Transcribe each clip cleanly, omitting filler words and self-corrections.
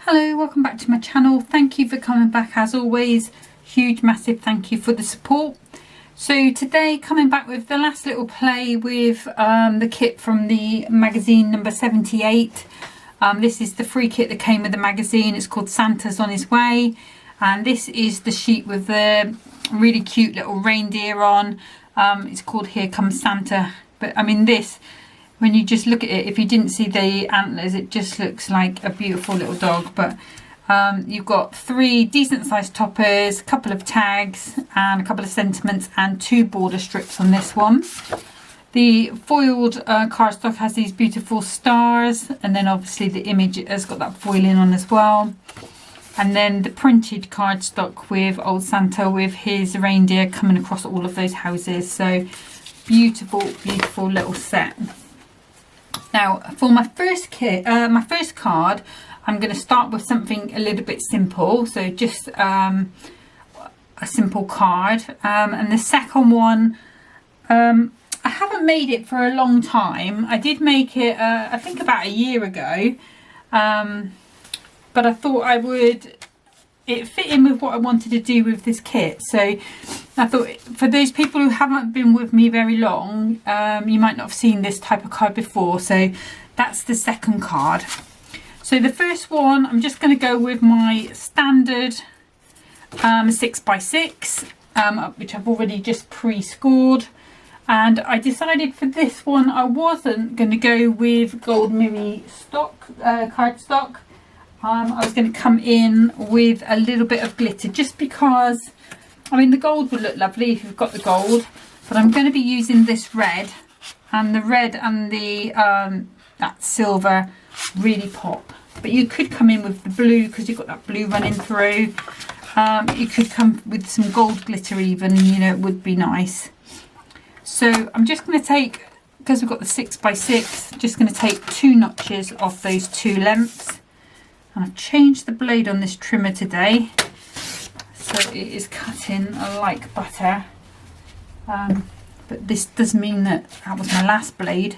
Hello, welcome back to my channel. Thank you for coming back as always. Huge massive thank you for the support. So today coming back with the last little play with the kit from the magazine number 78. This is the free kit that came with the magazine. It's called Santa's on His Way, and this is the sheet with the really cute little reindeer on. It's called Here Comes Santa, but I mean this, when you just look at it, if you didn't see the antlers, it just looks like a beautiful little dog. But you've got 3 decent sized toppers, a couple of tags and a couple of sentiments and 2 border strips on this one. The foiled cardstock has these beautiful stars, and then obviously the image has got that foiling on as well. And then the printed cardstock with old Santa with his reindeer coming across all of those houses. So beautiful, beautiful little set. Now for my first kit, my first card, I'm going to start with something a little bit simple. So just a simple card. And the second one, I haven't made it for a long time. I did make it, I think about a year ago. But I thought it fit in with what I wanted to do with this kit. So I thought for those people who haven't been with me very long, you might not have seen this type of card before. So that's the second card. So the first one, I'm just going to go with my standard 6x6, which I've already just pre-scored. And I decided for this one I wasn't going to go with gold mirror stock, cardstock. I was going to come in with a little bit of glitter, just because, I mean, the gold would look lovely if you've got the gold, but I'm going to be using this red, and the red and the that silver really pop. But you could come in with the blue because you've got that blue running through. You could come with some gold glitter even, you know, it would be nice. So I'm just going to take, because we've got the 6x6, just going to take 2 notches off those 2 lengths. And I've changed the blade on this trimmer today, so it is cutting like butter. But this does mean that was my last blade.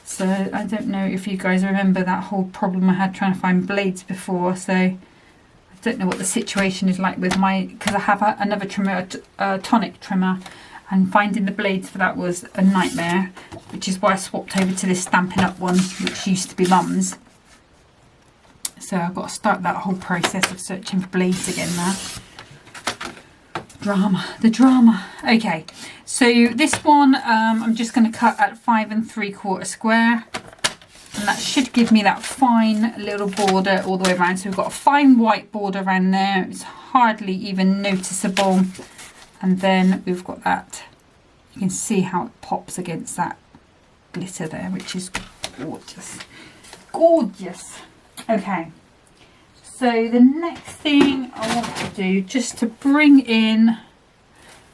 So I don't know if you guys remember that whole problem I had trying to find blades before. So I don't know what the situation is like with my, because I have another trimmer, a tonic trimmer, and finding the blades for that was a nightmare, which is why I swapped over to this Stampin' Up one, which used to be Mum's. So I've got to start that whole process of searching for blades again now. The drama. Okay, so this one I'm just going to cut at 5 3/4 square, and that should give me that fine little border all the way around. So we've got a fine white border around there. It's hardly even noticeable. And then we've got that, you can see how it pops against that glitter there, which is gorgeous. Gorgeous. Okay, so the next thing I want to do, just to bring in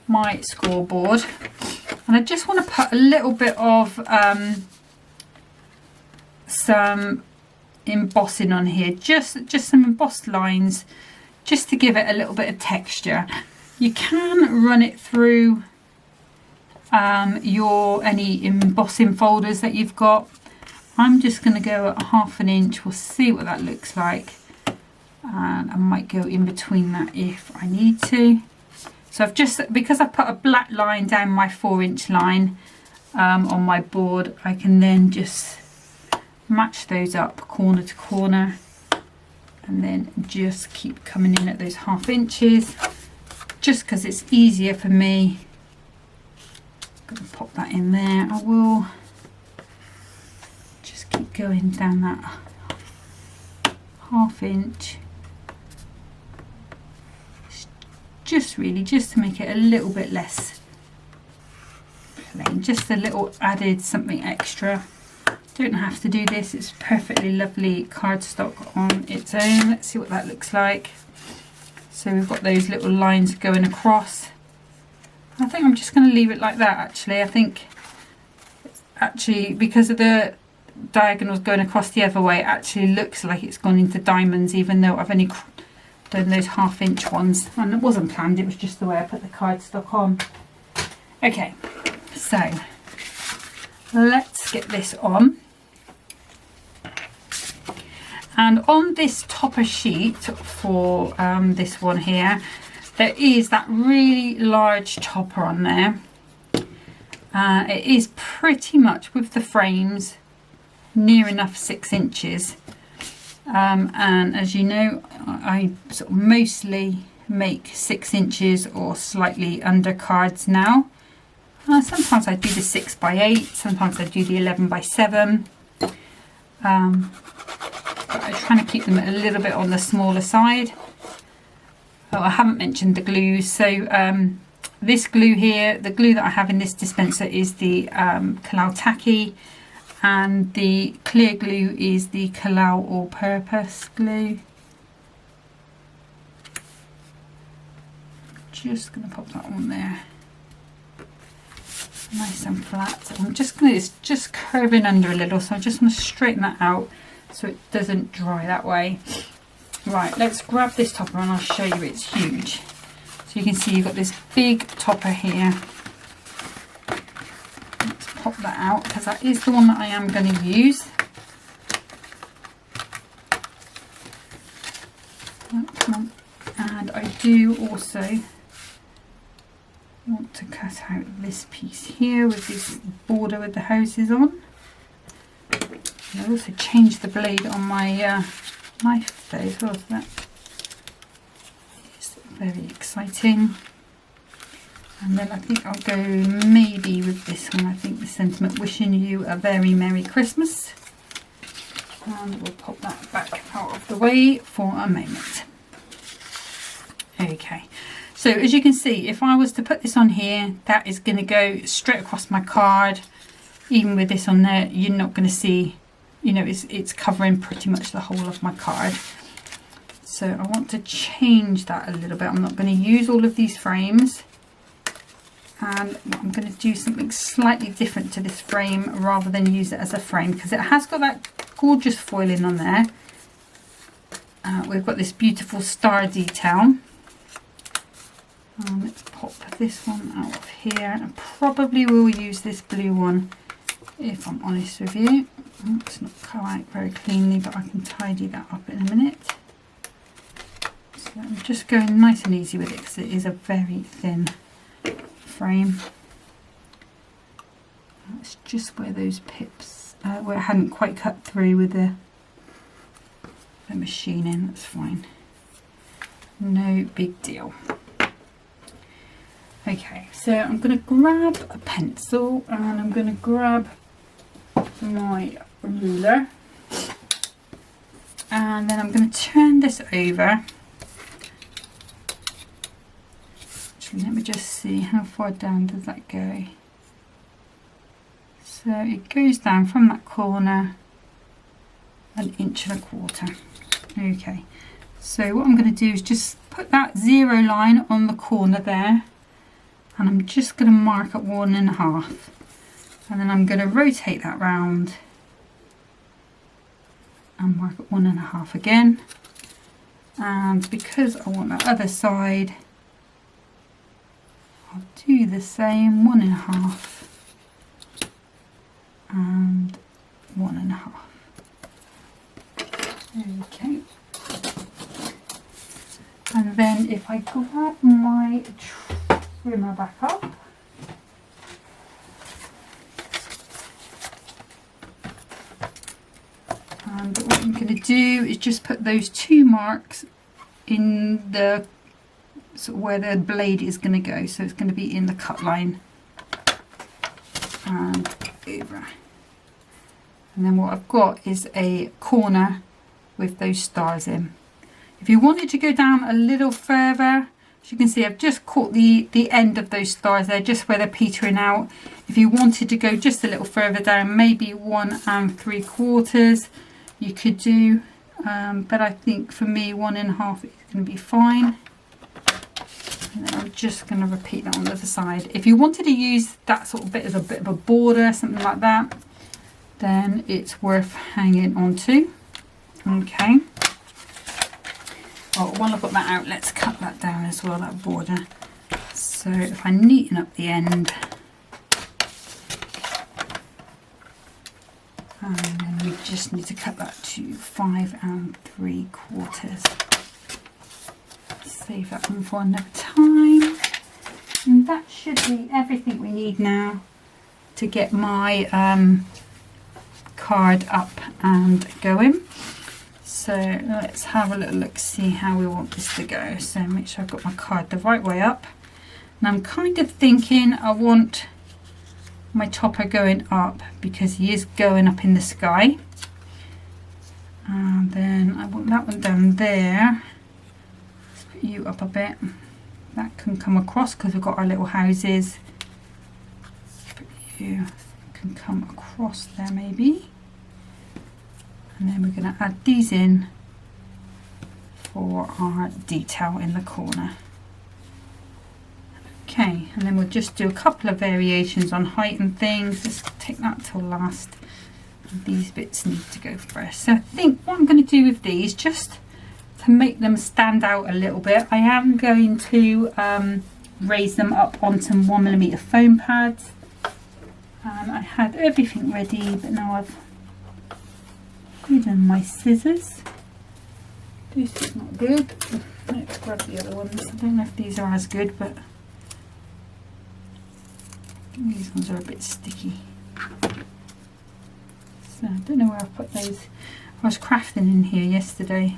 my scoreboard, and I just want to put a little bit of some embossing on here, just some embossed lines, just to give it a little bit of texture. You can run it through any embossing folders that you've got. I'm just going to go at 1/2 inch. We'll see what that looks like, and I might go in between that if I need to. So I've just, because I put a black line down my 4-inch line on my board, I can then just match those up corner to corner, and then just keep coming in at those 1/2 inches, just because it's easier for me. I'm going to pop that in there. I will keep going down that 1/2 inch, just really just to make it a little bit less plain, just a little added something extra. Don't have to do this, it's perfectly lovely cardstock on its own. Let's see what that looks like. So we've got those little lines going across. I think I'm just going to leave it like that. Actually, I think because of the diagonals going across the other way, it actually looks like it's gone into diamonds, even though I've only done those 1/2 inch ones, and it wasn't planned, it was just the way I put the cardstock on. Okay, so let's get this on. And on this topper sheet for this one here, there is that really large topper on there. It is pretty much, with the frames, near enough 6 inches. And as you know, I sort of mostly make 6 inches or slightly under cards now. Sometimes I do the 6 by 8, sometimes I do the 11 by 7. But I'm trying to keep them a little bit on the smaller side. Oh, I haven't mentioned the glue. So this glue here, the glue that I have in this dispenser is the Kalal Tacky, and the clear glue is the Kalal All-Purpose glue. Just going to pop that on there, nice and flat. I'm just going to, it's just curving under a little, so I just want to straighten that out so it doesn't dry that way. Right, let's grab this topper and I'll show you it's huge. So you can see you've got this big topper here. Let's pop that out because that is the one that I am going to use. Oh, come on. And I do also want to cut out this piece here with this border with the hoses on. I also changed the blade on my knife there as well, so that is very exciting. And then I think I'll go maybe with this one. I think the sentiment, wishing you a very Merry Christmas. And we'll pop that back out of the way for a moment. Okay, so as you can see, if I was to put this on here, that is going to go straight across my card. Even with this on there, you're not going to see, you know, it's covering pretty much the whole of my card. So I want to change that a little bit. I'm not going to use all of these frames, and I'm going to do something slightly different to this frame rather than use it as a frame, because it has got that gorgeous foiling on there. We've got this beautiful star detail. Let's pop this one out of here. I probably will use this blue one, if I'm honest with you. It's not come out very cleanly, but I can tidy that up in a minute. So I'm just going nice and easy with it because it is a very thin frame. That's just where those pips, where it hadn't quite cut through with the machining. That's fine. No big deal. Okay, so I'm going to grab a pencil and I'm going to grab my ruler, and then I'm going to turn this over. Actually, let me just see how far down does that go. So it goes down from that corner 1.25 inches. Okay, so what I'm going to do is just put that 0 line on the corner there, and I'm just going to mark at 1.5, and then I'm going to rotate that round and mark at 1.5 again. And because I want that other side, I'll do the same, 1.5 and 1.5. Okay. And then if I grab my trimmer back up, and what I'm going to do is just put those 2 marks in the sort of where the blade is going to go, so it's going to be in the cut line and over. And then what I've got is a corner with those stars in. If you wanted to go down a little further, as you can see, I've just caught the end of those stars there, just where they're petering out. If you wanted to go just a little further down, maybe 1 3/4, you could do, but I think for me 1.5 is going to be fine. And then I'm just going to repeat that on the other side. If you wanted to use that sort of bit as a bit of a border, something like that, then it's worth hanging on to. Okay. Well, while I've got that out, let's cut that down as well, that border. So if I neaten up the end, and then we just need to cut that to 5 3/4. Save that one for another time. And that should be everything we need now to get my card up and going. So let's have a little look, see how we want this to go. So make sure I've got my card the right way up. And I'm kind of thinking I want my topper going up because he is going up in the sky. And then I want that one down there. Let's put you up a bit. That can come across because we've got our little houses. But you can come across there maybe. And then we're going to add these in for our detail in the corner. Okay, and then we'll just do a couple of variations on height and things. Let's take that till last. These bits need to go first. So I think what I'm going to do with these, just to make them stand out a little bit, I am going to raise them up on some 1mm foam pads. And I had everything ready, but now I've hidden my scissors. This is not good. Let's grab the other ones. I don't know if these are as good, but these ones are a bit sticky. So I don't know where I put those. I was crafting in here yesterday,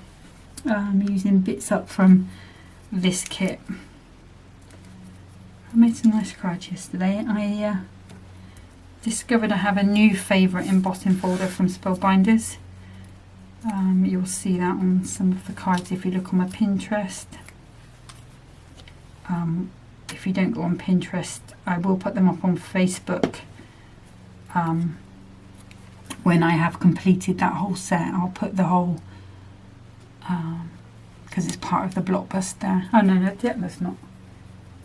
using bits up from this kit. I made some nice cards yesterday. I discovered I have a new favourite embossing folder from Spellbinders. You'll see that on some of the cards if you look on my Pinterest. If you don't go on Pinterest, I will put them up on Facebook. When I have completed that whole set, I'll put the whole, because it's part of the blockbuster. Oh no, that's not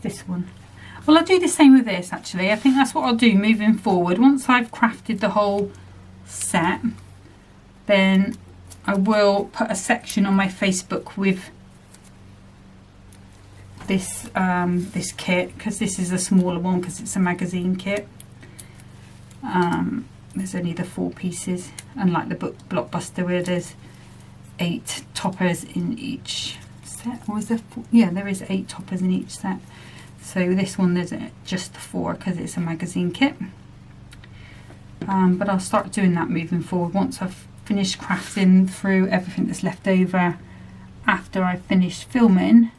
this one. Well, I'll do the same with this actually. I think that's what I'll do moving forward. Once I've crafted the whole set, then I will put a section on my Facebook with this this kit, because this is a smaller one because it's a magazine kit. There's only the 4 pieces, unlike the book blockbuster where there's 8 toppers in each set. Or is there 4? Yeah, there is 8 toppers in each set. So this one there's just 4 because it's a magazine kit. But I'll start doing that moving forward once I've finished crafting through everything that's left over after I've finished filming.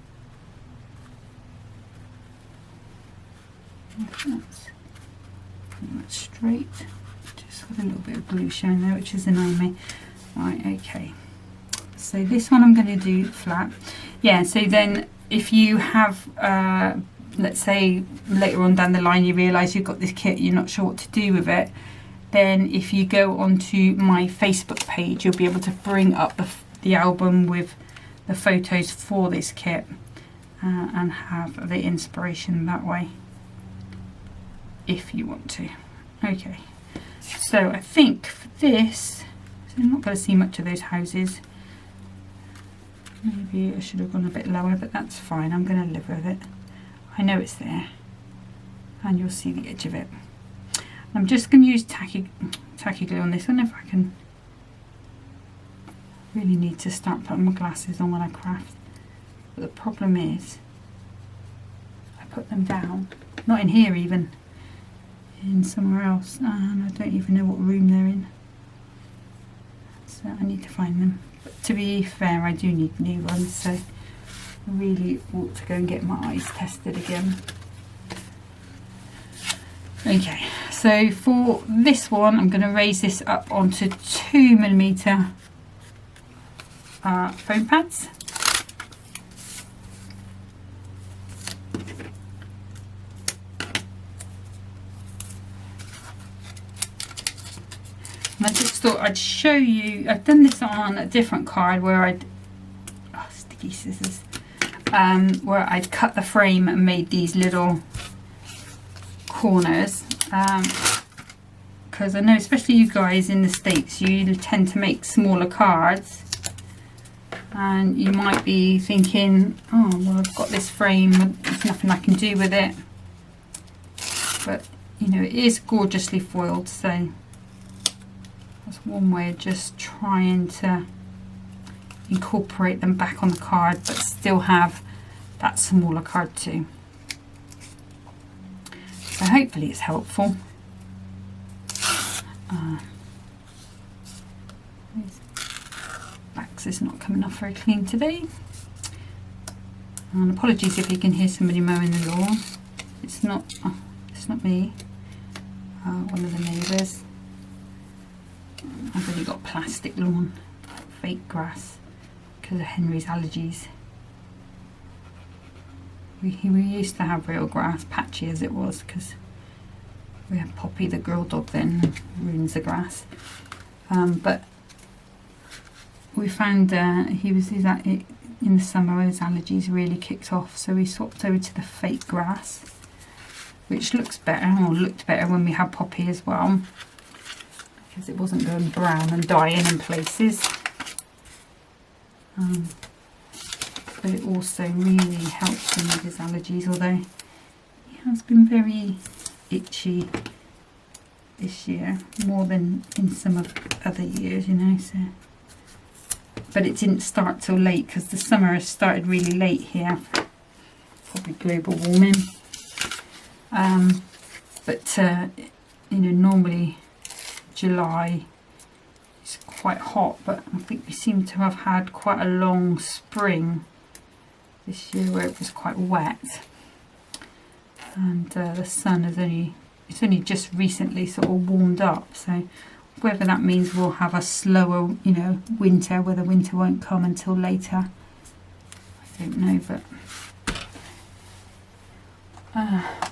That's straight. Just got a little bit of glue showing there, which is annoying me. Right, okay. So this one I'm going to do flat. Yeah, so then if you have, let's say later on down the line you realise you've got this kit, you're not sure what to do with it, then if you go onto my Facebook page, you'll be able to bring up the album with the photos for this kit and have the inspiration that way, if you want to. Okay, so I think for this, I'm not going to see much of those houses. Maybe I should have gone a bit lower, but that's fine. I'm going to live with it. I know it's there, and you'll see the edge of it. I'm just going to use tacky glue on this one if I can. Really need to start putting my glasses on when I craft. But the problem is, I put them down, not in here even, in somewhere else, and I don't even know what room they're in. So I need to find them. But to be fair, I do need new ones, so I really ought to go and get my eyes tested again. Okay, so for this one, I'm going to raise this up onto 2mm foam pads. And I just thought I'd show you, I've done this on a different card where I'd, oh, sticky scissors, where I'd cut the frame and made these little corners, because I know especially you guys in the States, you tend to make smaller cards, and you might be thinking, oh well, I've got this frame, there's nothing I can do with it, but you know, it is gorgeously foiled, so That's one way of just trying to incorporate them back on the card but still have that smaller card too. So hopefully it's helpful. Wax is not coming off very clean today. And apologies if you can hear somebody mowing the lawn. It's not me. One of the neighbours. I've only got plastic lawn, fake grass, because of Henry's allergies. We used to have real grass, patchy as it was, because we had Poppy, the girl dog, then ruins the grass. But we found in the summer his allergies really kicked off, so we swapped over to the fake grass, which looks better, or looked better when we had Poppy as well, because it wasn't going brown and dying in places. But it also really helps him with his allergies, although he has been very itchy this year, more than in some of other years, you know. So, but it didn't start till late, because the summer has started really late here, probably global warming. But you know, normally July is quite hot, but I think we seem to have had quite a long spring this year where it was quite wet, and the sun has only just recently sort of warmed up, so whether that means we'll have a slower, you know, winter, whether winter won't come until later, I don't know. But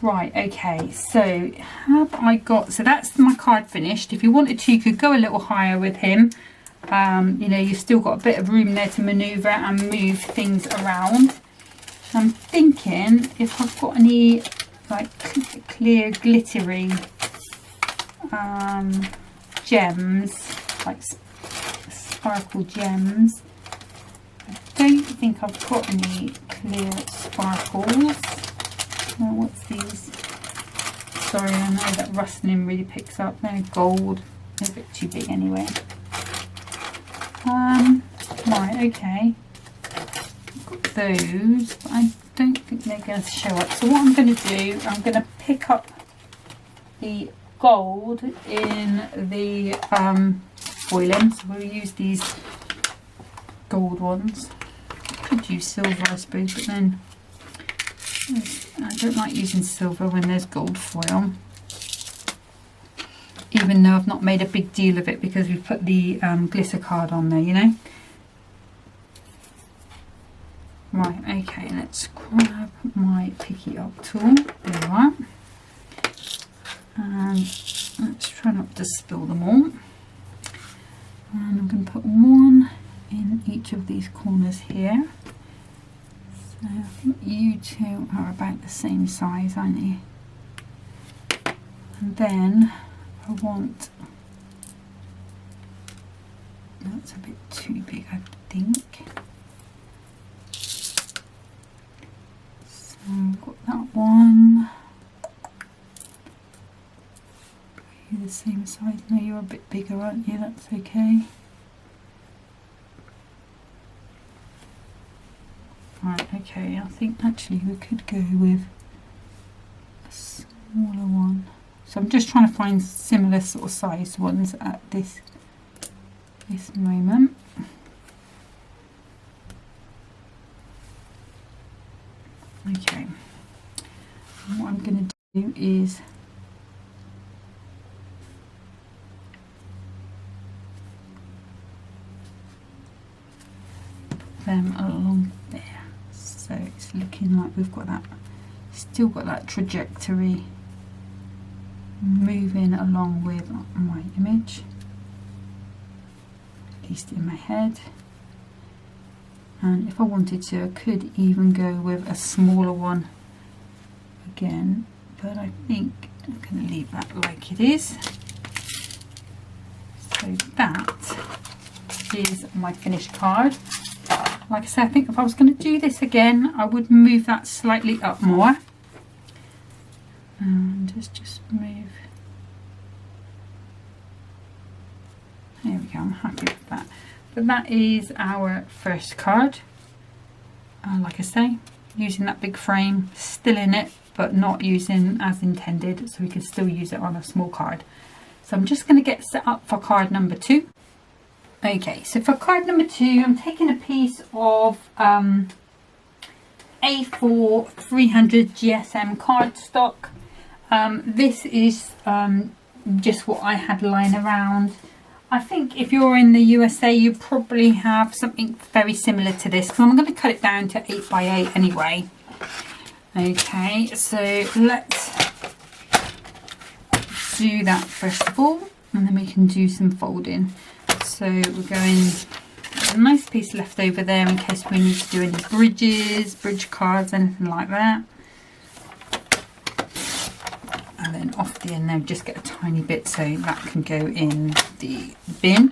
right, okay, so have I got, so that's my card finished. If you wanted to, you could go a little higher with him. You know, you've still got a bit of room there to manoeuvre and move things around. I'm thinking if I've got any like clear glittery gems, like sparkle gems. I don't think I've got any clear sparkles. Oh, what's these? Sorry, I know that rustling really picks up. They're gold. They're a bit too big anyway. Right, okay. I've got those, but I don't think they're going to show up. So what I'm going to do, I'm going to pick up the gold in the foiling. So we'll use these gold ones. Could use silver, I suppose, but then I don't like using silver when there's gold foil, even though I've not made a big deal of it because we've put the glitter card on there, you know. Right, okay, let's grab my picky up tool. There we are. And let's try not to spill them all. And I'm going to put one in each of these corners here. So I think you two are about the same size, aren't you? And then I want, that's a bit too big, I think. So I've got that one. Are you the same size? No, you're a bit bigger, aren't you? That's okay. Right, okay, I think actually we could go with a smaller one. So I'm just trying to find similar sort of sized ones at this moment. Okay, and what I'm going to do is put them along there. So it's looking like we've got that, still got that trajectory moving along with my image, at least in my head. And if I wanted to, I could even go with a smaller one again, but I think I'm going to leave that like it is. So that is my finished card. Like I said, I think if I was going to do this again, I would move that slightly up more. And just move There we go, I'm happy with that. But that is our first card. Like I say, using that big frame, still in it, but not using as intended, so we can still use it on a small card. So I'm just going to get set up for card number 2. Okay, so for card number 2, I'm taking a piece of A4 300 GSM cardstock. This is just what I had lying around. I think if you're in the USA, you probably have something very similar to this, because I'm going to cut it down to 8 by 8 anyway. Okay, so let's do that first of all, and then we can do some folding. So we're going, a nice piece left over there in case we need to do any bridge cards, anything like that. And then off the end there, just get a tiny bit so that can go in the bin.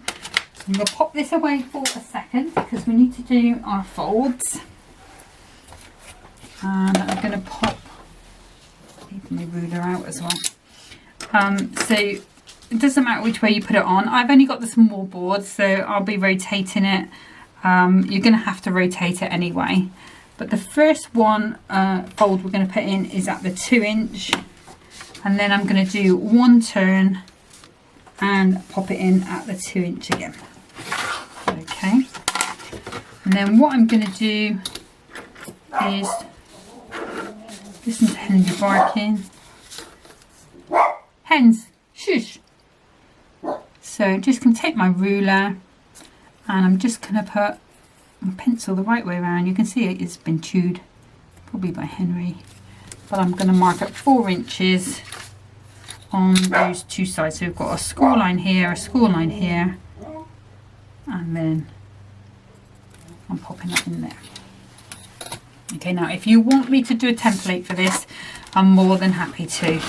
So I'm going to pop this away for a second because we need to do our folds. And I'm going to pop my ruler out as well. So it doesn't matter which way you put it on. I've only got the small board, so I'll be rotating it. You're going to have to rotate it anyway. But the first one fold we're going to put in is at the 2-inch. And then I'm going to do one turn and pop it in at the 2-inch again. Okay. And then what I'm going to do is listen to Henry barking. Hens, shush. So just going to take my ruler and I'm just going to put my pencil the right way around. You can see it's been chewed, probably by Henry. But I'm going to mark at 4 inches on those two sides. So we've got a score line here, a score line here, and then I'm popping that in there. Okay, now if you want me to do a template for this, I'm more than happy to.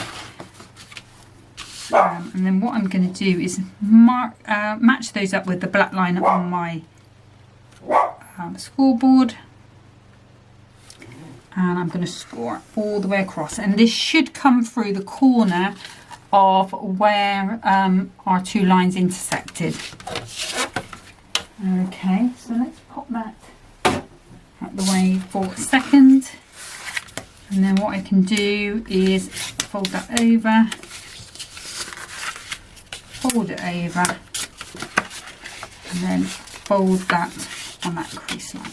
And then what I'm going to do is match those up with the black line on my scoreboard. And I'm going to score all the way across, and this should come through the corner of where our two lines intersected. Okay, so let's pop that out the way for a second, and then what I can do is fold that over, fold it over, and then fold that on that crease line.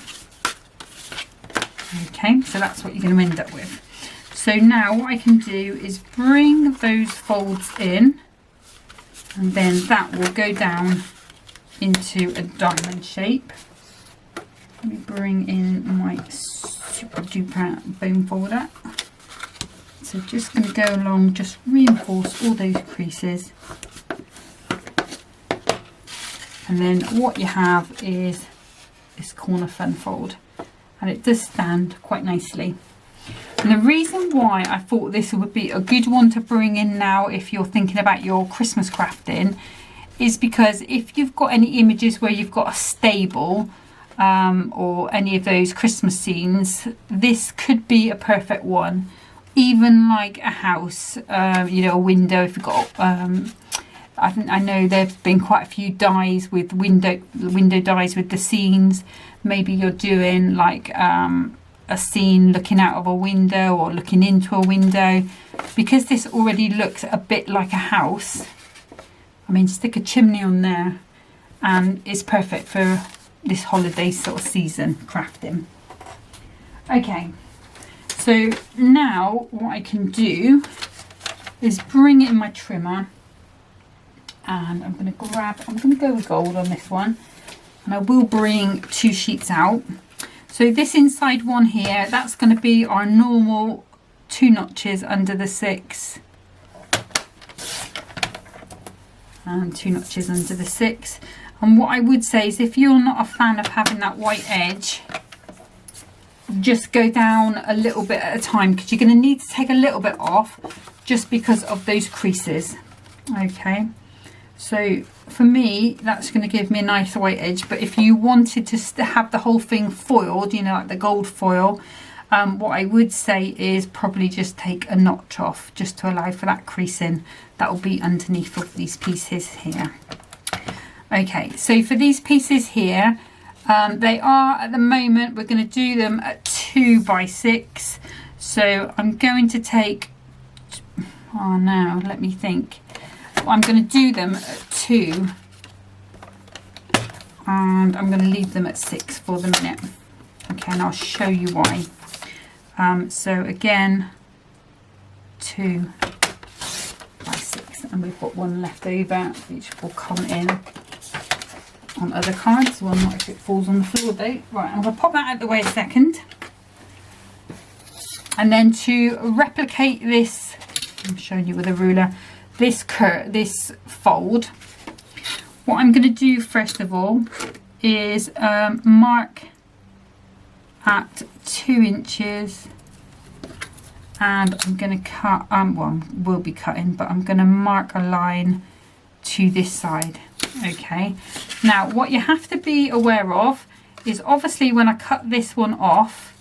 Okay, so that's what you're going to end up with. So now what I can do is bring those folds in, and then that will go down into a diamond shape. Let me bring in my super duper bone folder. So just going to go along, just reinforce all those creases. And then what you have is this corner fun fold. And it does stand quite nicely. And the reason why I thought this would be a good one to bring in now if you're thinking about your Christmas crafting is because if you've got any images where you've got a stable or any of those Christmas scenes, this could be a perfect one. Even like a house, you know, a window, if you've got I know there have been quite a few dies with window dies with the scenes. Maybe you're doing like a scene looking out of a window or looking into a window. Because this already looks a bit like a house, I mean, stick a chimney on there and it's perfect for this holiday sort of season crafting. Okay, so now what I can do is bring in my trimmer, and I'm going to go with gold on this one, and I will bring 2 sheets out. So this inside one here, that's going to be our normal 2 notches under the 6 and 2 notches under the 6. And what I would say is if you're not a fan of having that white edge, just go down a little bit at a time, because you're going to need to take a little bit off just because of those creases. Okay, so for me that's going to give me a nice white edge, but if you wanted to have the whole thing foiled, you know, like the gold foil, what I would say is probably just take a notch off just to allow for that creasing that will be underneath of these pieces here. Okay, so for these pieces here, they are at the moment, we're going to do them at 2 by 6. So I'm going to take, oh no, let me think. I'm going to do them at 2 and I'm going to leave them at 6 for the minute. Okay, and I'll show you why. So again, 2 by 6, and we've got one left over which will come in on other cards. Well, not if it falls on the floor though. Right, I'm going to pop that out of the way a second. And then to replicate this, I'm showing you with a ruler, this fold, what I'm going to do first of all is mark at 2 inches, and I'm going to cut, well, we'll be cutting, but I'm going to mark a line to this side. Okay, now what you have to be aware of is obviously when I cut this one off,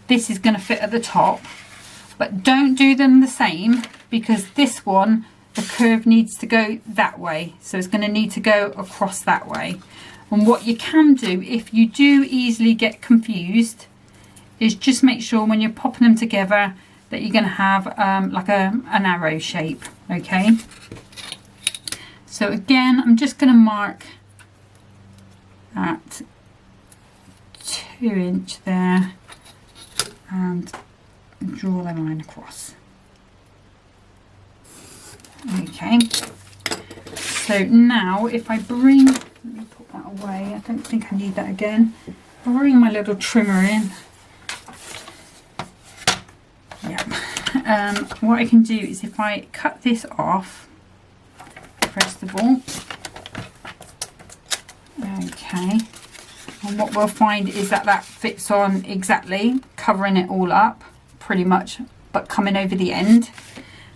this is going to fit at the top, but don't do them the same, because this one, the curve needs to go that way, so it's going to need to go across that way. And what you can do if you do easily get confused is just make sure when you're popping them together that you're going to have like an arrow shape. Okay, so again I'm just going to mark at 2 inch there and draw the line across. Okay, so now if I bring, let me put that away, I don't think I need that again. I'll bring my little trimmer in. Yeah, what I can do is if I cut this off, first of all, okay, and what we'll find is that that fits on exactly, covering it all up pretty much, but coming over the end.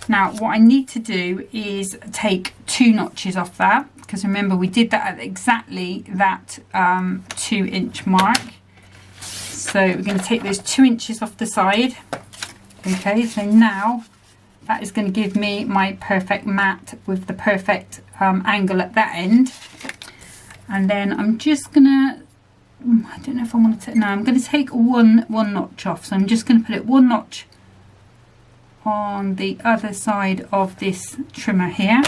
Now what I need to do is take 2 notches off that, because remember we did that at exactly that 2 inch mark. So we're going to take those 2 inches off the side. Okay, so now that is going to give me my perfect mat with the perfect angle at that end. And then I'm just going to, I don't know if I want to, no, I'm going to take one notch off. So I'm just going to put it 1 notch on the other side of this trimmer here.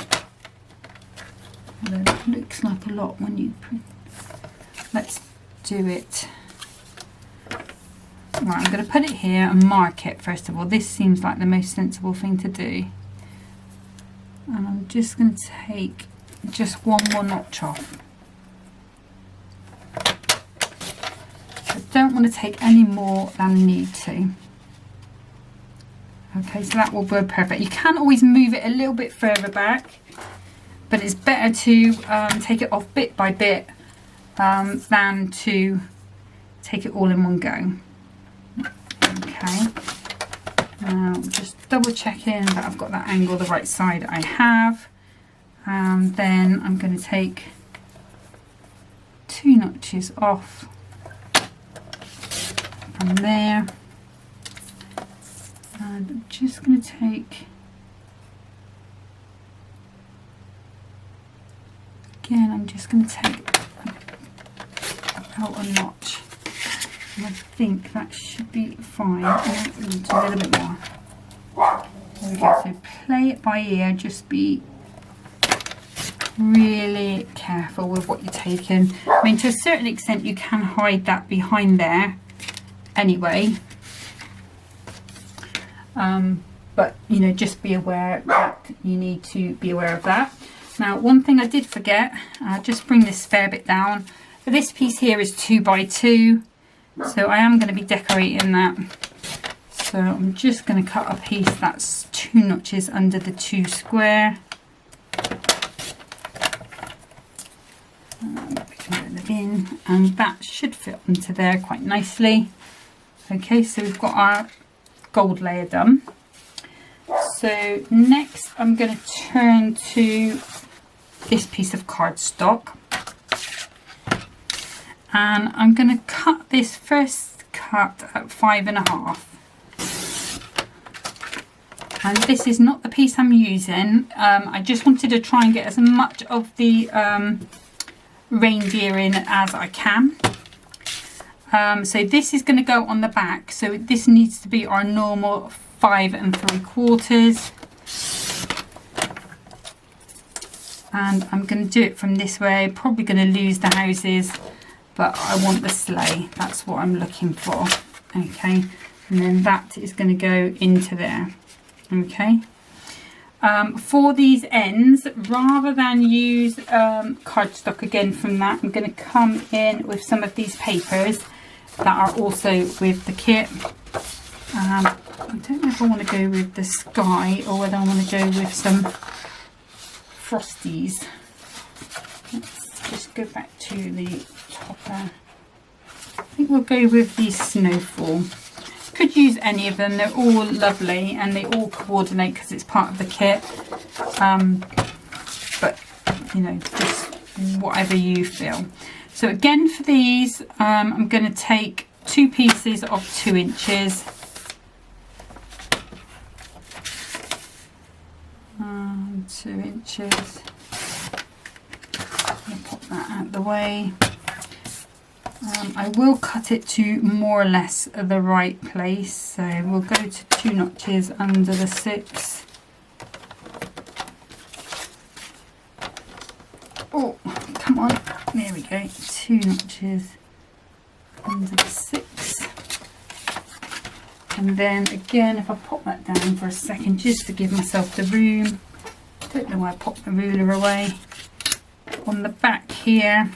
Although it looks like a lot when you print. Let's do it. Right, I'm going to put it here and mark it first of all. This seems like the most sensible thing to do. And I'm just going to take just one more notch off. I don't want to take any more than I need to. Okay, so that will be perfect. You can always move it a little bit further back, but it's better to take it off bit by bit than to take it all in one go. Okay, now just double checking that I've got that angle the right side I have, and then I'm going to take 2 notches off from there. And I'm just going to take, again, I'm just going to take about a notch. And I think that should be fine. I'm going to do a little bit more. There we go. So play it by ear. Just be really careful with what you're taking. I mean, to a certain extent, you can hide that behind there anyway. But you know, just be aware that you need to be aware of that. Now, one thing I did forget, just bring this fair bit down. This piece here is 2 by 2, so I am going to be decorating that. So I'm just going to cut a piece that's 2 notches under the 2 square. We can put it in, and that should fit into there quite nicely. Okay, so we've got our gold layer done. So next I'm going to turn to this piece of cardstock, and I'm going to cut this first cut at 5.5. And this is not the piece I'm using. I just wanted to try and get as much of the reindeer in as I can. So this is going to go on the back, so this needs to be our normal 5 3/4, and I'm going to do it from this way. Probably going to lose the houses, but I want the sleigh. That's what I'm looking for. Okay, and then that is going to go into there. Okay, for these ends, rather than use cardstock again from that, I'm going to come in with some of these papers that are also with the kit. I don't know if I want to go with the sky or whether I want to go with some frosties. Let's just go back to the topper. I think we'll go with the snowfall. Could use any of them, they're all lovely and they all coordinate because it's part of the kit. But you know, just whatever you feel. So again for these, I'm going to take 2 pieces of 2 inches. 2 inches. I'll pop that out of the way. I will cut it to more or less the right place, so we'll go to 2 notches under the 6. Oh, come on, there we go, 2 notches under the 6. And then again, if I pop that down for a second just to give myself the room, don't know why I popped the ruler away. On the back here, I'm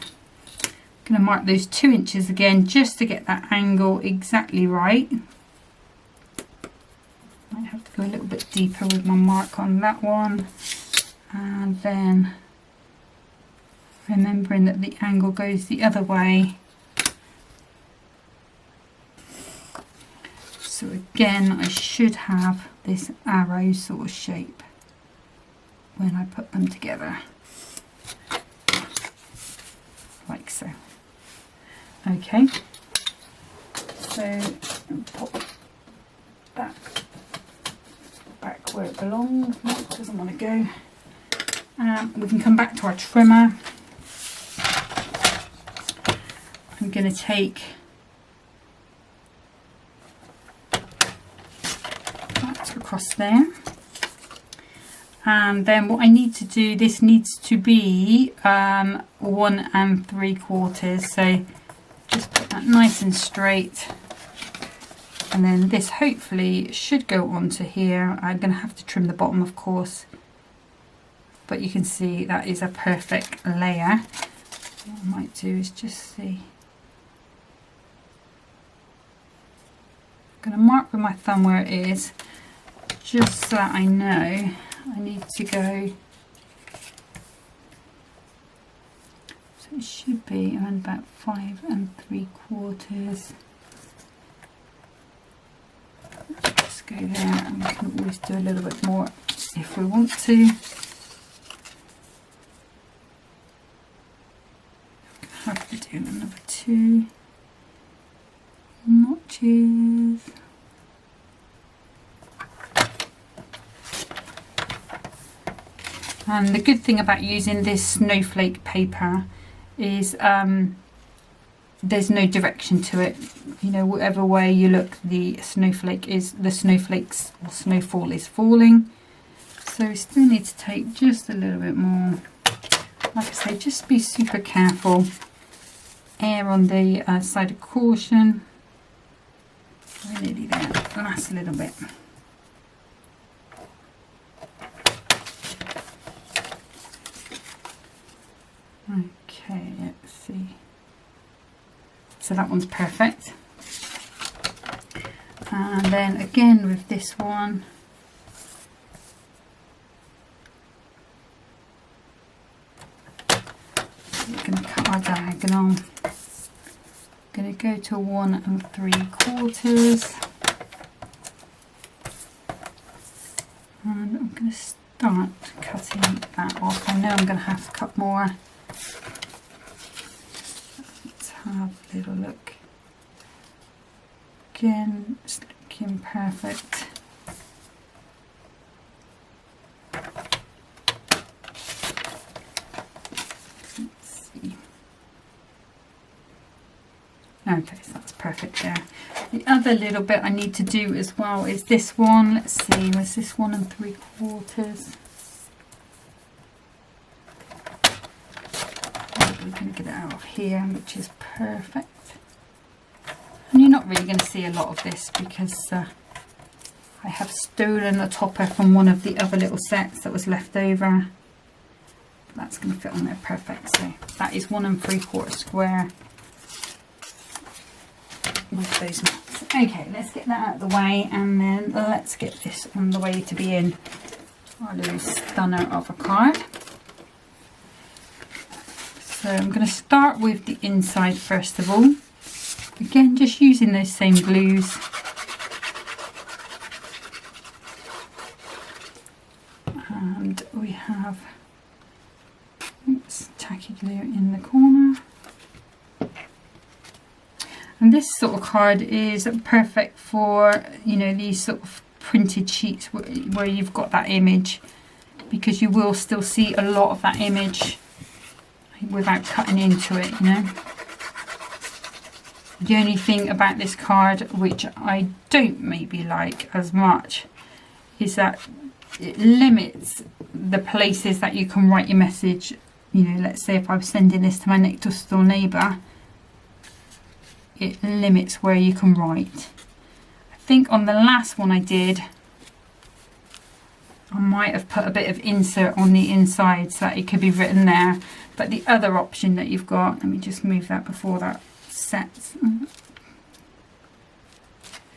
going to mark those 2 inches again just to get that angle exactly right. Might have to go a little bit deeper with my mark on that one, and then remembering that the angle goes the other way. So again, I should have this arrow sort of shape when I put them together, like so. Okay, so pop that back where it belongs. No, it doesn't want to go. We can come back to our trimmer. I'm going to take that across there, and then what I need to do, this needs to be 1 3/4, so just put that nice and straight, and then this hopefully should go onto here. I'm going to have to trim the bottom of course, but you can see that is a perfect layer. What I might do is just see, I'm going to mark with my thumb where it is, just so that I know I need to go. So it should be around about 5 3/4. Let's just go there, and we can always do a little bit more if we want to. Have to do another 2 notches. And the good thing about using this snowflake paper is there's no direction to it. You know, whatever way you look, the snowflake is, the snowflakes or snowfall is falling. So we still need to take just a little bit more. Like I say, just be super careful. Err on the side of caution. We're nearly there. Last little bit. Okay, let's see. So that one's perfect. And then again with this one, we're going to cut our diagonal. Going to go to 1 3/4, and I'm going to start cutting that off. I know I'm going to have to cut more. Let's have a little look. Again, it's looking perfect. Let's see. That's perfect there. The other little bit I need to do as well is this one. Let's see, was this 1 3/4? We're going to get it out of here, which is perfect. And you're not really going to see a lot of this because I have stolen a topper from one of the other little sets that was left over. That's going to fit on there perfect. So that is 1 3/4 square with those knots. Okay, let's get that out of the way, and then let's get this on the way to be in our little stunner of a card. So I'm going to start with the inside first of all. Again, just using those same glues. And we have tacky glue in the corner. And this sort of card is perfect for, you know, these sort of printed sheets where you've got that image, because you will still see a lot of that image without cutting into it, you know. The only thing about this card, which I don't maybe like as much, is that it limits the places that you can write your message. You know, let's say if I was sending this to my next door neighbour, it limits where you can write. I think on the last one I did, I might have put a bit of insert on the inside so that it could be written there. But the other option that you've got, let me just move that before that sets. There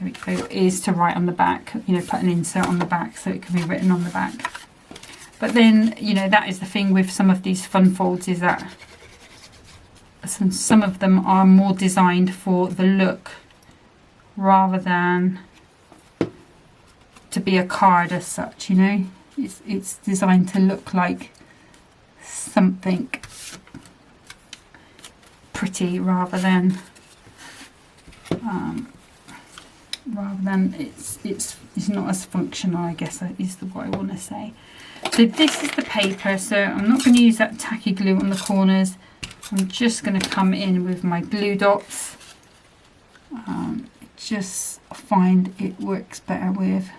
we go, is to write on the back, you know, put an insert on the back so it can be written on the back. But then, you know, that is the thing with some of these fun folds, is that some of them are more designed for the look rather than to be a card as such, you know. It's designed to look like something pretty rather than it's not as functional, I guess is what I want to say. So this is the paper, so I'm not going to use that tacky glue on the corners. I'm just going to come in with my glue dots. Just find it works better with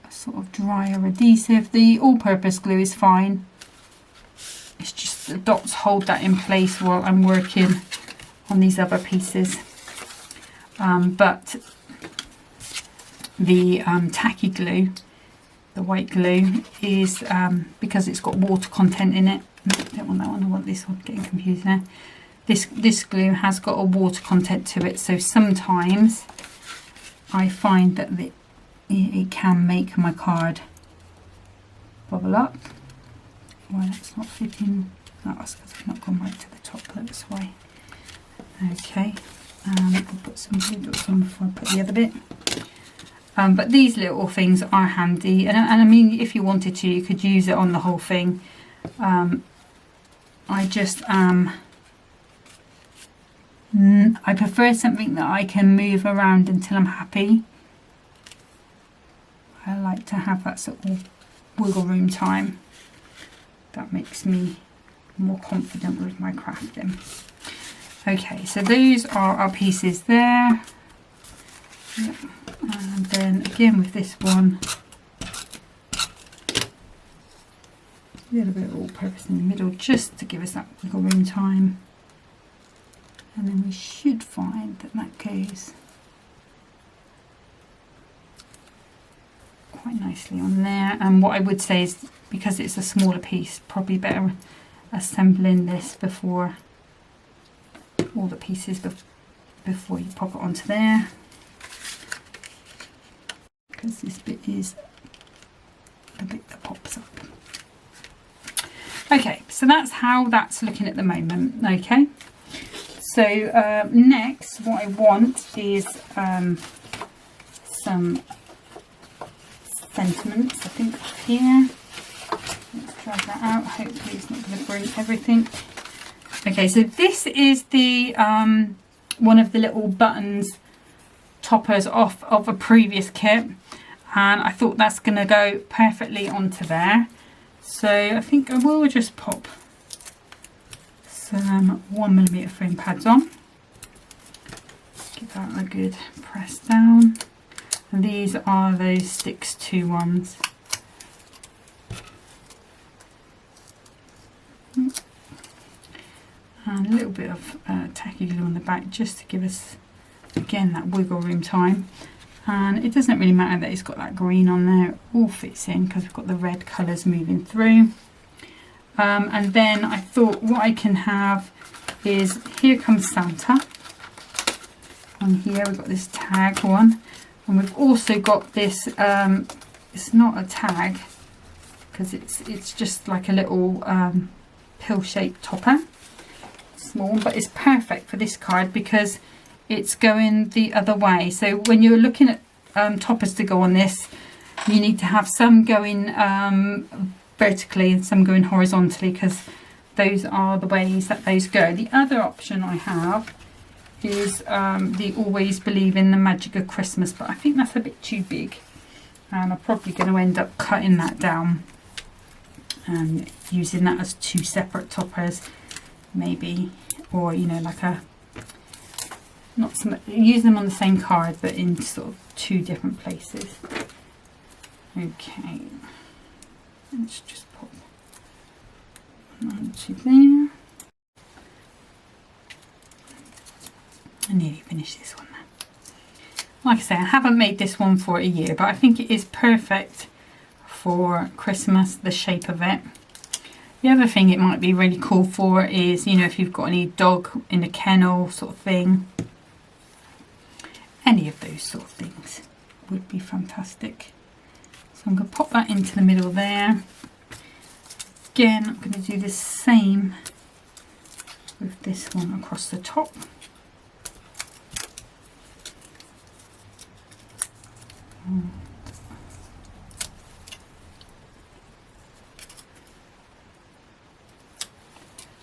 a sort of drier adhesive. The all-purpose glue is fine. It's just the dots hold that in place while I'm working on these other pieces. But the tacky glue, the white glue, is because it's got water content in it. I don't want that one, I want this one, getting confused now. This glue has got a water content to it, so sometimes I find that it can make my card bubble up. Well, that's not fitting. That's because I've not gone right to the top, that's why. Okay, I'll put some glue dots on before I put the other bit. But these little things are handy, and I mean, if you wanted to, you could use it on the whole thing. I just I prefer something that I can move around until I'm happy. I like to have that sort of wiggle room time. That makes me more confident with my crafting. Okay, so those are our pieces there. Yep. And then again with this one, a little bit of all-purpose in the middle just to give us that wiggle room time. And then we should find that that goes quite nicely on there. And what I would say is, because it's a smaller piece, probably better assembling this before all the pieces before you pop it onto there, because this bit is the bit that pops up. Okay, so that's how that's looking at the moment. Okay, so next what I want is some sentiments, I think, up here. Let's drag that out. Hopefully it's not going to break everything. Okay, so this is the one of the little buttons toppers off of a previous kit, and I thought that's going to go perfectly onto there. So I think I will just pop some 1mm foam pads on. give that a good press down. And these are those sticks 2 ones. And a little bit of tacky glue on the back just to give us, again, that wiggle room time. And it doesn't really matter that it's got that green on there, it all fits in because we've got the red colours moving through. And then I thought what I can have is, here comes Santa. On here we've got this tag one, and we've also got this, it's not a tag because it's just like a little pill-shaped topper. Small, but it's perfect for this card because it's going the other way. So when you're looking at toppers to go on this, you need to have some going vertically and some going horizontally, because those are the ways that those go. The other option I have is the Always Believe in the Magic of Christmas, but I think that's a bit too big, and I'm probably going to end up cutting that down and using that as 2 separate toppers maybe, or you know, like a, not some, use them on the same card but in sort of 2 different places. Okay, let's just pop onto there. I nearly finished this one now. Like I say, I haven't made this one for a year, but I think it is perfect for Christmas, the shape of it. The other thing it might be really cool for is, you know, if you've got any dog in a kennel sort of thing. Any of those sort of things would be fantastic. So I'm going to pop that into the middle there. Again, I'm going to do the same with this one across the top.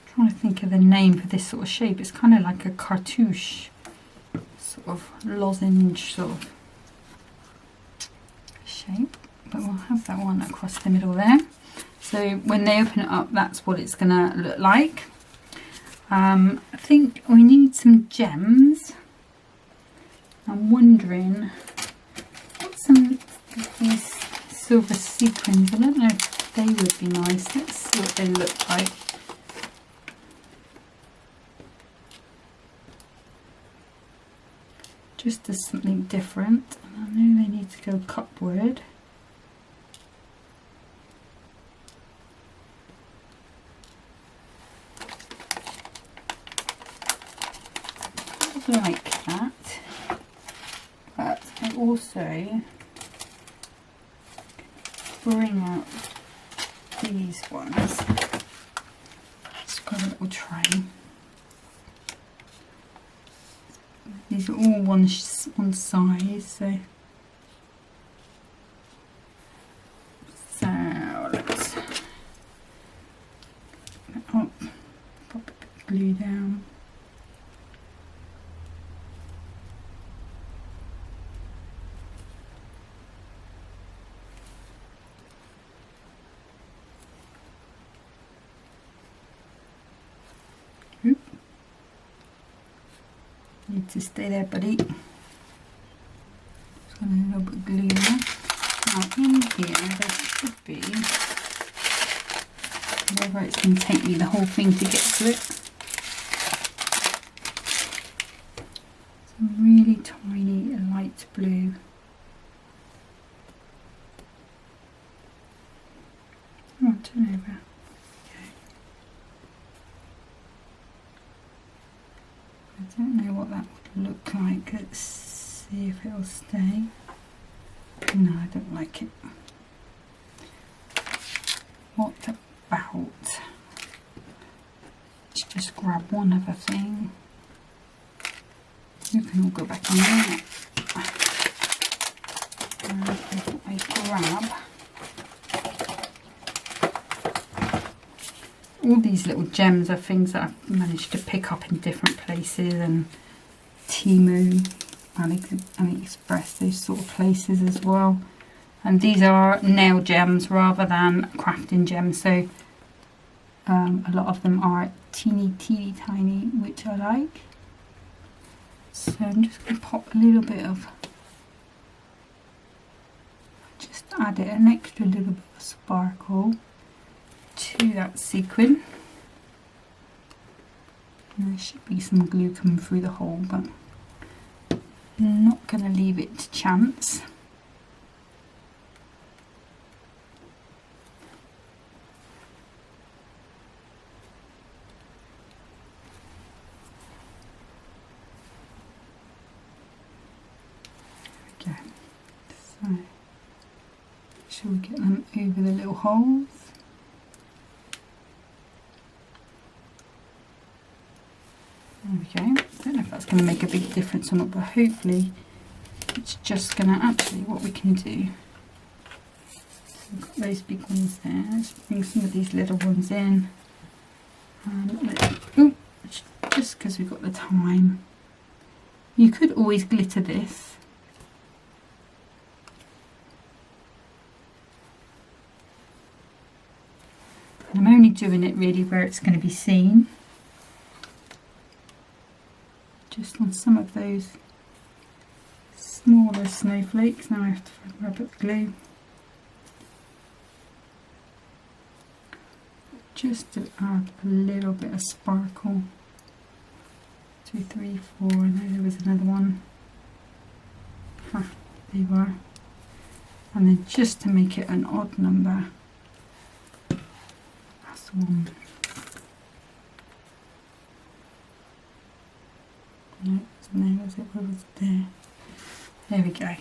Trying to think of the name for this sort of shape. It's kind of like a cartouche, sort of lozenge sort of shape, but we'll have that one across the middle there. So when they open it up, that's what it's going to look like. I think we need some gems. I'm wondering what some of these silver sequins, I don't know if they would be nice. Let's see what they look like. Just as something different, and I know they need to go cupward. Like that, but I also bring out these ones. Let's grab a little tray. These are all one size, so let's pop a bit of glue down. Need to stay there, buddy. Just got a little bit of glue there. Now in here there should be, whatever, it's going to take me the whole thing to get to it. Some really tiny light blue. Oh, turn over. I don't know what that would look like. Let's see if it'll stay. No, I don't like it. What about, let's just grab one other thing. You can all go back in there. And if I grab all these little gems, are things that I've managed to pick up in different places, and Temu, AliExpress, those sort of places as well. And these are nail gems rather than crafting gems, so a lot of them are teeny tiny, which I like. So So I'm just going to pop a little bit of, just add it an extra little bit of sparkle to that sequin. And there should be some glue coming through the hole, but I'm not going to leave it to chance. Okay, so shall we get them over the little holes? Okay, I don't know if that's going to make a big difference or not, but hopefully it's just going to, actually what we can do, so we've got those big ones there, let's bring some of these little ones in, and just because we've got the time, you could always glitter this. I'm only doing it really where it's going to be seen. Just on some of those smaller snowflakes. Now I have to rub up glue. Just to add a little bit of sparkle. 2, 3, 4, I know there was another one. There you are. And then just to make it an odd number. That's the one. No, it wasn't there, was it? Where was it there? There we go.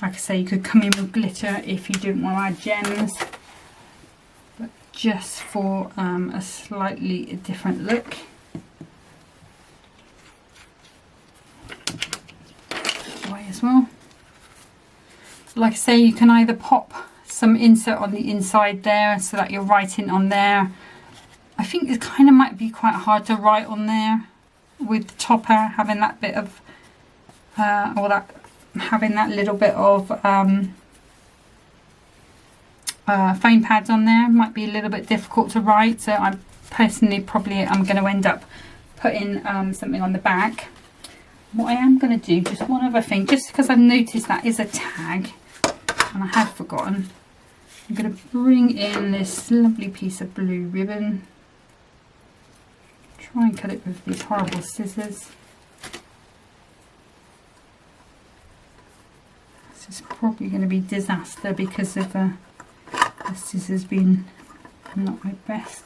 Like I say, you could come in with glitter if you didn't want to add gems, but just for a slightly different look. Away as well. So like I say, you can either pop some insert on the inside there so that you're writing on there. I think it kind of might be quite hard to write on there with the topper, having that bit of, having that little bit of foam pads on there might be a little bit difficult to write. So I personally I'm going to end up putting something on the back. What I am going to do, just one other thing, just because I've noticed that is a tag and I had forgotten, I'm going to bring in this lovely piece of blue ribbon. Try and cut it with these horrible scissors. This is probably going to be a disaster because of the scissors being not my best.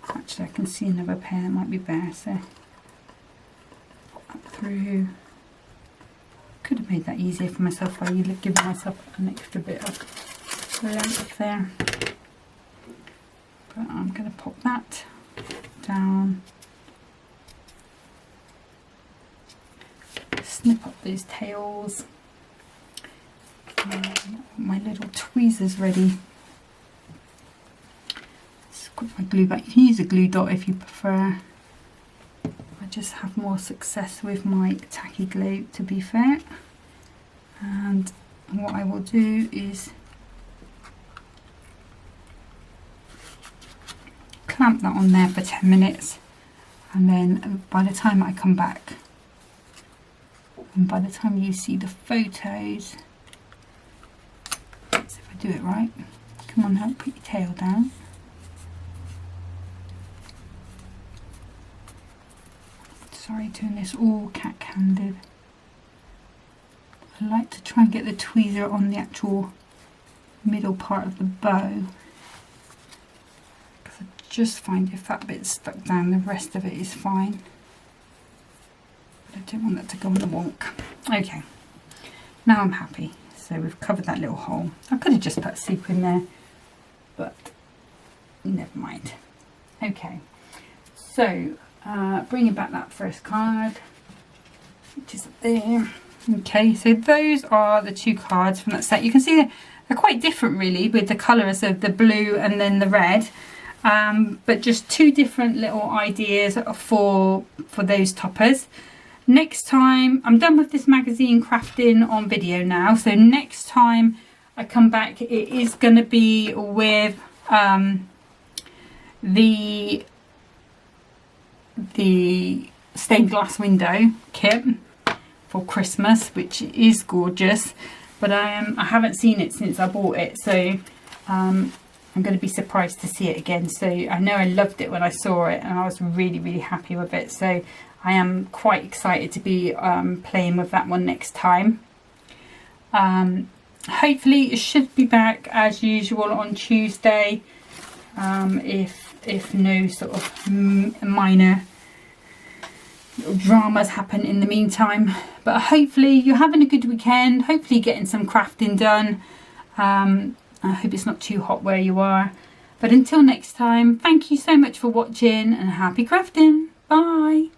Actually, I can see another pair that might be better, so pop that through. Could have made that easier for myself by giving myself an extra bit of length there. But I'm going to pop that down, snip up those tails, my little tweezers ready. Just got my glue back. You can use a glue dot if you prefer. I just have more success with my tacky glue, to be fair. And what I will do is clamp that on there for 10 minutes, and then by the time I come back and by the time you see the photos, let's see if I do it right. Come on now, put your tail down. Sorry, doing this all cat-handed. I like to try and get the tweezer on the actual middle part of the bow. Just find if that bit's stuck down, the rest of it is fine. But I don't want that to go in the wonk. Okay, now I'm happy. So we've covered that little hole. I could have just put a sequin there, but never mind. Okay, so bringing back that first card, which is up there. Okay, so those are the 2 cards from that set. You can see they're quite different really, with the colours of the blue and then the red. But just 2 different little ideas for those toppers. Next time, I'm done with this magazine crafting on video now, so next time I come back it is going to be with the stained glass window kit for Christmas, which is gorgeous, but I haven't seen it since I bought it, so I'm going to be surprised to see it again. So I know I loved it when I saw it, and I was really happy with it, so I am quite excited to be playing with that one next time. Hopefully it should be back as usual on Tuesday, if no sort of minor dramas happen in the meantime. But hopefully you're having a good weekend, hopefully getting some crafting done. I hope it's not too hot where you are. But until next time, thank you so much for watching, and happy crafting. Bye.